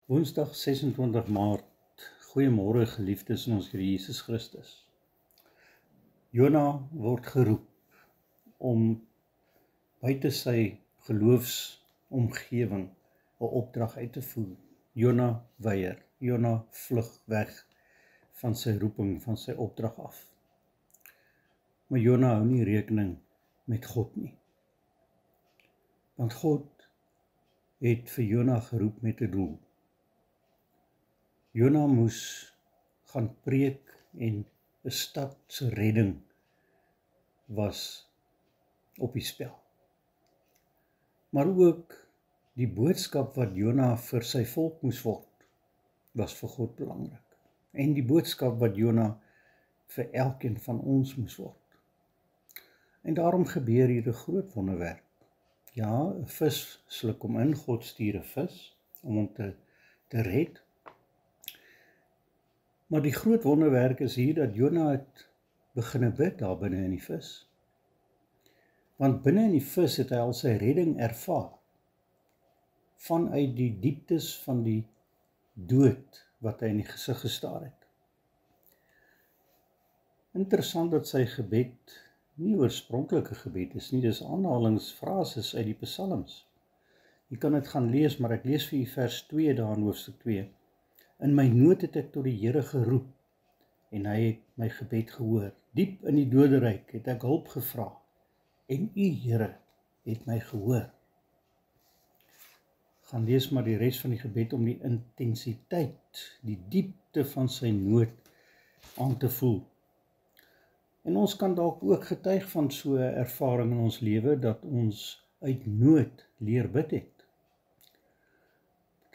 Woensdag 26 Maart, goeiemôre geliefdes in ons Here Jesus Christus. Jona word geroep om buite sy geloofsomgewing 'n opdrag uit te voer. Jona weier, Jona vlug weg van sy roeping, van sy opdrag af. Maar Jona hou nie rekening met God nie. Want God het vir Jona geroep met 'n doel. Jona moes gaan preek en 'n stad se redding was op die spel. Maar ook die boodskap wat Jona vir sy volk moes word, was vir God belangrik. En die boodskap wat Jona vir elkeen van ons moes word. En daarom gebeur hier 'n groot wonderwerk. Ja, 'n vis sluk hom in, God stuur 'n vis om hom te red. Maar die groot wonderwerk is hier dat Jona het begine bid daar binne in die vis. Want binne in die vis het hy al sy redding ervaar. Vanuit die dieptes van die dood wat hy in die gesig gestaar het. Interessant dat sy gebed nie oorspronklike gebed is nie, dis aanhalingsfrases uit die psalms. Jy kan dit gaan lees, maar ek lees vir u vers 2 daar in hoofstuk 2. In my nood het ek tot die Here geroep, en hy het my gebed gehoor. Diep in die doderyk het ek hulp gevra, en u, Here, het my gehoor. Gaan lees maar die res van die gebed om die intensiteit, die diepte van sy nood aan te voel. En ons kan dalk ook getuig van so 'n ervaring in ons lewe, dat ons uit nood leer bid het.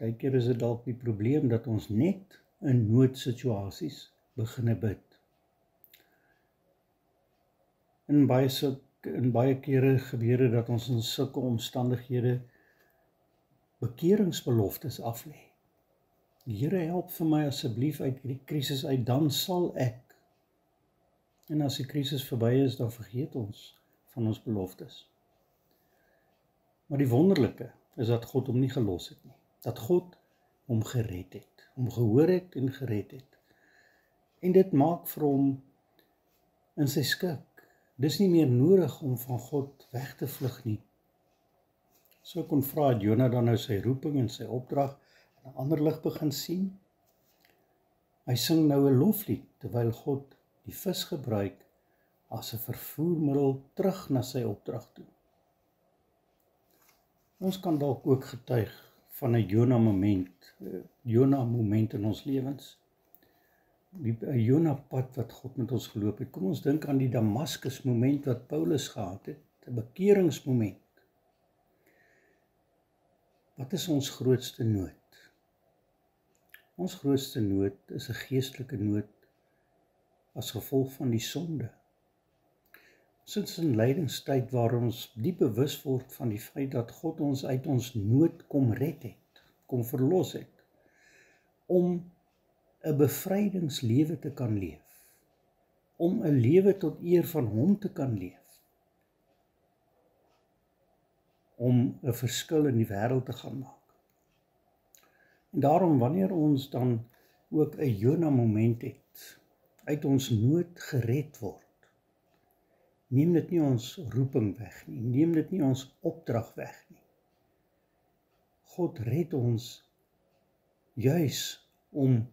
Partykeer is dit dalk die probleem dat ons net in noodsituasies begine bid. In baie kere gebeur dit dat ons in sulke omstandighede bekeringsbeloftes aflê. Here, help vir my asseblief uit hierdie krisis uit, dan sal ek. En as die krisis verby is, dan vergeet ons van ons beloftes. Maar die wonderlike is dat God hom nie gelos het nie. Dat God hom gered het, hom gehoor het en gered het. En dit maak vir hom in sy skik. Dis nie meer nodig om van God weg te vlug nie. So kon vra het Jona dan nou sy roeping en sy opdrag in 'n ander lig begin sien. Hy sing nou 'n loflied terwyl God die vis gebruik as 'n vervoermiddel terug na sy opdrag toe. Ons kan dalk ook getuig van 'n Jona moment in ons lewens. 'n Jona pad wat God met ons geloop het. Kom ons dink aan die Damaskus moment wat Paulus gehad het, 'n bekeringsmoment. Wat is ons grootste nood? Ons grootste nood is 'n geestelike nood as gevolg van die sonde. Ons is in lydingstyd waar ons diep bewus word van die feit dat God ons uit ons nood kom red het, kom verlos het, om 'n bevrydingslewe te kan leef, om 'n lewe tot eer van hom te kan leef, om 'n verskil in die wêreld te gaan maak. En daarom wanneer ons dan ook 'n Jona moment het, uit ons nood gered word, neem dit nie ons roeping weg nie, neem dit nie ons opdrag weg nie. God red ons juis om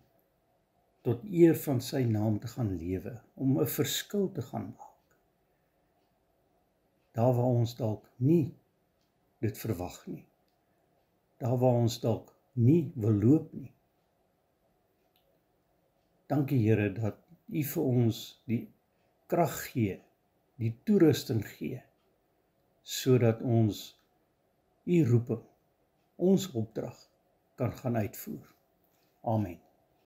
tot eer van sy naam te gaan lewe, om 'n verskil te gaan maak. Daar waar ons dalk nie dit verwag nie, daar waar ons dalk nie wil loop nie. Dankie Here dat U vir ons die krag gee, die toerusting gee, sodat ons U roeping, ons opdrag kan gaan uitvoer. Amen.